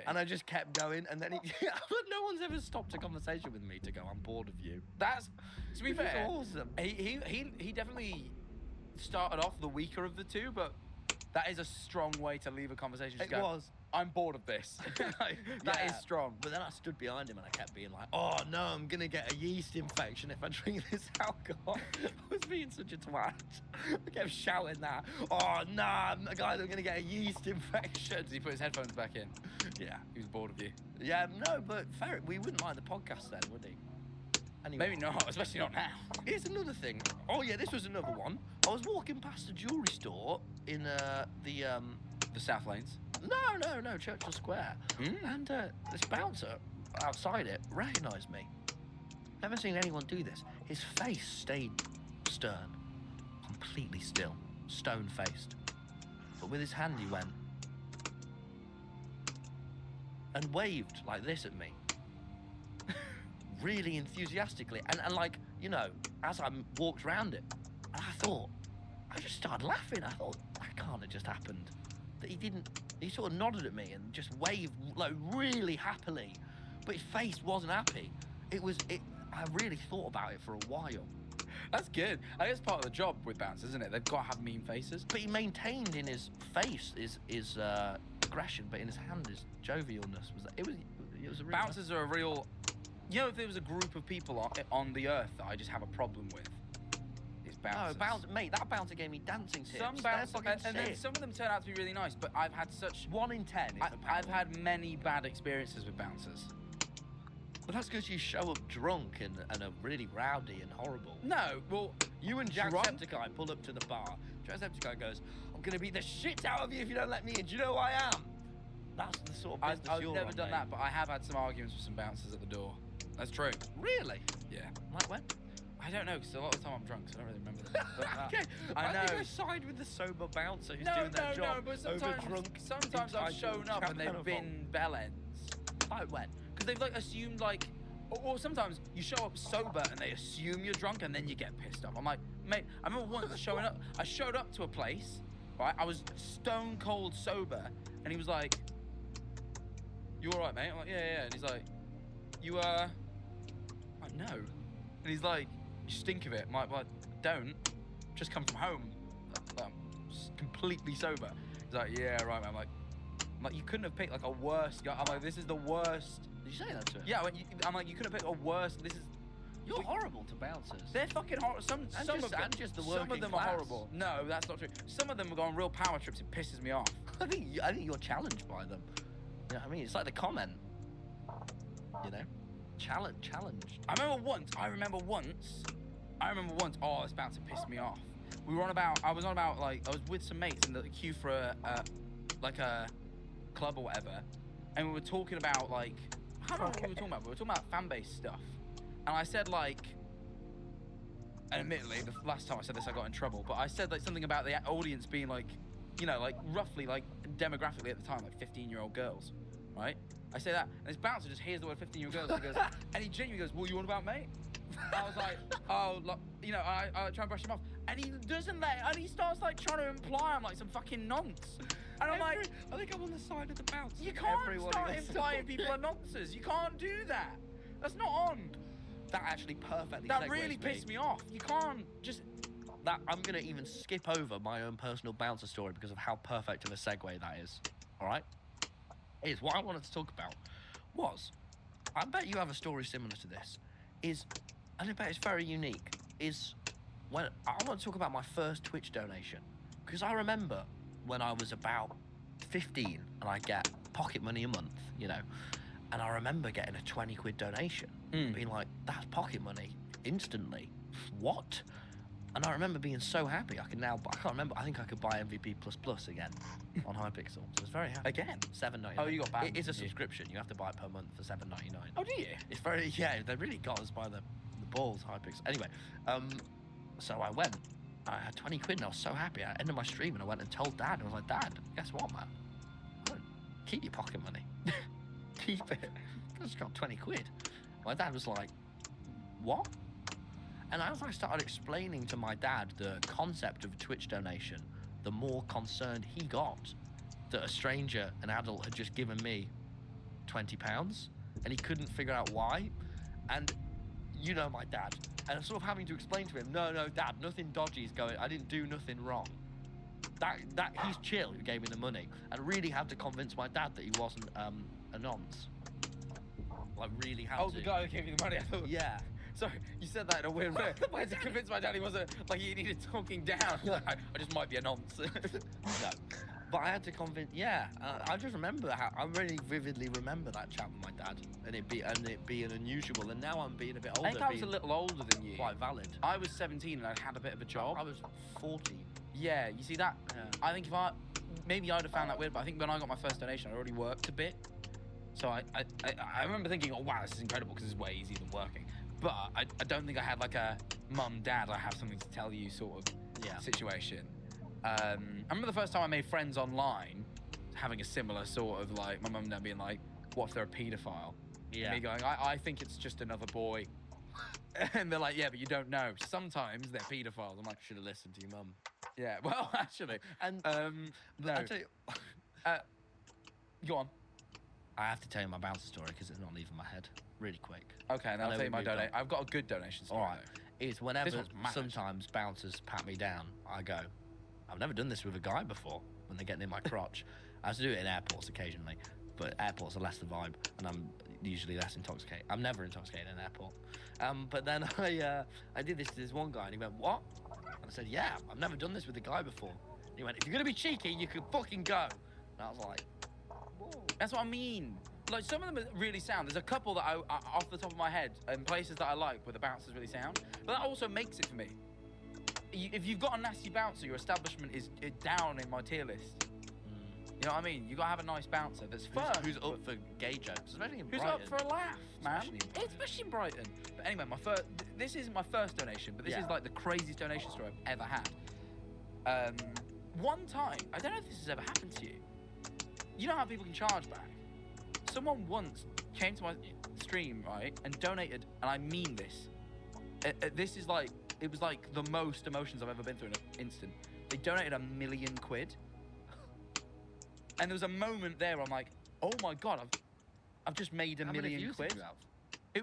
And I just kept going, and then no one's ever stopped a conversation with me to go, I'm bored of you. That's, to be fair, awesome. He definitely started off the weaker of the two, but that is a strong way to leave a conversation. Just It was. I'm bored of this. That is strong. But then I stood behind him and I kept being like, oh no, I'm going to get a yeast infection if I drink this alcohol. I was being such a twat. I kept shouting that. Oh nah, guys, I'm going to get a yeast infection. Did he put his headphones back in? Yeah. He was bored of you. Yeah, no, but fair, we wouldn't like the podcast then, would he? Anyway. Maybe not, especially not now. Here's another thing. Oh yeah, this was another one. I was walking past a jewellery store in The South Lanes. No, Churchill Square. And this bouncer outside it recognised me. Never seen anyone do this. His face stayed stern, completely still, stone-faced. But with his hand he went and waved like this at me. Really enthusiastically. And like, you know, as I walked around it, and I just started laughing. I thought, that can't have just happened. That he sort of nodded at me and just waved like really happily, but his face wasn't happy. I really thought about it for a while. That's good. I guess part of the job with bouncers, isn't it? They've got to have mean faces. But he maintained in his face his aggression, but in his hand his jovialness. It was a real Bouncers are a real... You know, if there was a group of people on the earth that I just have a problem with, it's bouncers. Mate, that bouncer gave me dancing tips. Some bouncers, and then some of them turn out to be really nice, but I've had such... 1 in 10 is I've had many bad experiences with bouncers. But that's because you show up drunk and are really rowdy and horrible. No, well... You and Jacksepticeye pull up to the bar. Jacksepticeye goes, I'm going to beat the shit out of you if you don't let me in. Do you know who I am? That's the sort of business I've never done that, but I have had some arguments with some bouncers at the door. That's true. Really? Yeah. Like when? I don't know, because a lot of the time I'm drunk, so I don't really remember that. But, okay. I know. I think I side with the sober bouncer who's doing their job. No, but over drunk. Sometimes I've shown up and they've been bellends. Like when? Because they've like assumed like, or sometimes you show up sober and they assume you're drunk and then you get pissed off. I'm like, mate, I remember once showing up. I showed up to a place, right? I was stone cold sober, and he was like, "You all right, mate?" I'm like, "Yeah." And he's like, "You I'm like, no." And he's like, "You stink of it." I'm like, "Well, I don't. Just come from home. I'm completely sober." He's like, "Yeah, right, man." I'm like, "You couldn't have picked like a worse guy." I'm like, "This is the worst." Did you say that to him? Yeah, I'm like, "You could have picked a worse." You're horrible to bouncers. They're fucking horrible. Some of them are horrible. No, that's not true. Some of them are on real power trips. It pisses me off. I think you're challenged by them. You know what I mean? It's like the comment. You know, challenged. I remember once. Oh, this bouncer pissed me off. I was with some mates in the queue for a club or whatever, and we were talking about like, I don't know what we were talking about. But we were talking about fan base stuff. And I said like, and admittedly, the last time I said this, I got in trouble. But I said like something about the audience being like, you know, like roughly like demographically at the time, like 15-year-old girls, right? I say that, and this bouncer just hears the word 15-year-old girls and goes, and he genuinely goes, "What you want about, mate?" I was like, "Oh, like, you know," I try and brush him off, and he doesn't and he starts like trying to imply I'm like some fucking nonce. And I'm like, I think I'm on the side of the bouncer. You can't start implying people are nonces. You can't do that. That's not on. That actually perfectly That really pissed me off. You can't just... I'm going to even skip over my own personal bouncer story because of how perfect of a segue that is. All right? What I wanted to talk about was, I bet you have a story similar to this, and I bet it's very unique, when I want to talk about my first Twitch donation. Because I remember when I was about 15 and I get pocket money a month, you know, and I remember getting a 20 quid donation, being like, that's pocket money instantly. What? And I remember being so happy. I can't remember. I think I could buy MVP++ again on Hypixel. So I was very happy. Again? $7.99. Oh, you got banned. It is a subscription. You have to buy it per month for $7.99. Oh, do you? It's very, they really got us by the balls, Hypixel. Anyway, so I went. I had 20 quid and I was so happy. I ended my stream and I went and told Dad. I was like, "Dad, guess what, man? Keep your pocket money. Keep it. I just got 20 quid. My dad was like, "What?" And as I started explaining to my dad the concept of Twitch donation, the more concerned he got that a stranger, an adult, had just given me £20, and he couldn't figure out why. And you know my dad, and I'm sort of having to explain to him, no, Dad, nothing dodgy is going. I didn't do nothing wrong. That he's chill who gave me the money, and really had to convince my dad that he wasn't a nonce. Like really had to. Oh, the guy who gave you the money. I thought. Yeah. Sorry, you said that in a weird way. I had to convince my dad he wasn't, like, he needed talking down. I just might be a nonce. No. But I had to convince. Yeah, I just remember how I really vividly remember that chat with my dad, and it being unusual. And now I'm being a bit older. I think I was a little older than you. Quite valid. I was 17 and I had a bit of a job. I was 40. Yeah, you see that? Yeah. I think maybe I'd have found that weird, but I think when I got my first donation, I already worked a bit. So I remember thinking, oh wow, this is incredible because it's way easier than working. But I don't think I had like a mum, dad, I have something to tell you sort of situation. I remember the first time I made friends online, having a similar sort of like my mum and dad being like, what if they're a paedophile? Yeah. And me going, I think it's just another boy. And they're like, yeah, but you don't know. Sometimes they're paedophiles. I'm like, Should have listened to your mum. yeah, well, actually. And No. I tell you, Go on. I have to tell you my bouncer story because it's not leaving my head. Really quick. Okay, and I I'll know tell you we my moved on. donation. I've got a good donation story. All right. though. It's whenever This one's mad. sometimes bouncers pat me down, I go, I've never done this with a guy before when they get near my crotch. I have to do it in airports occasionally, but airports are less the vibe, and I'm usually less intoxicated. I'm never intoxicated in an airport. But then I did this to this one guy, and he went, what? And I said, yeah, I've never done this with a guy before. And he went, if you're going to be cheeky, you can fucking go. And I was like, whoa. That's what I mean. Like, some of them are really sound. There's a couple that I off the top of my head, and places that I like where the bouncers really sound. But that also makes it for me. If you've got a nasty bouncer, your establishment is down in my tier list. You know what I mean? You gotta have a nice bouncer that's fun. Who's up for gay jokes, especially in Who's Brighton. up for a laugh, man? Especially in Brighton. Especially in Brighton. But anyway, this isn't my first donation, but this is like the craziest donation story I've ever had. One time, I don't know if this has ever happened to you. You know how people can charge back? Someone once came to my stream, right, and donated, and I mean this. This is like, it was like the most emotions I've ever been through in an instant. They donated £1 million. And there was a moment there where I'm like, oh my God, I've just made £1 million.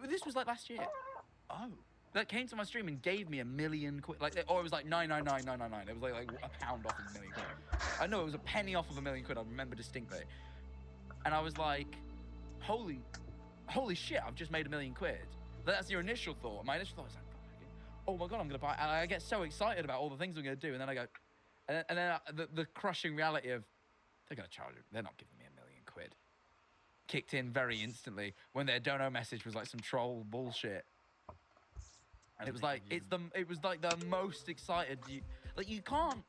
This was like last year. Oh. That came to my stream and gave me £1 million. Like, or it was like 999,999. It was like a pound off of £1 million. I know it was a penny off of £1 million. I remember distinctly. And I was like, holy shit, I've just made £1 million. That's your initial thought. My initial thought was like, oh my God, I'm gonna buy. And I get so excited about all the things I'm gonna do, and then I go, and then the crushing reality of they're gonna charge it. They're not giving me £1 million. Kicked in very instantly when their dono message was like some troll bullshit. And it was like it was like the most excited you can't.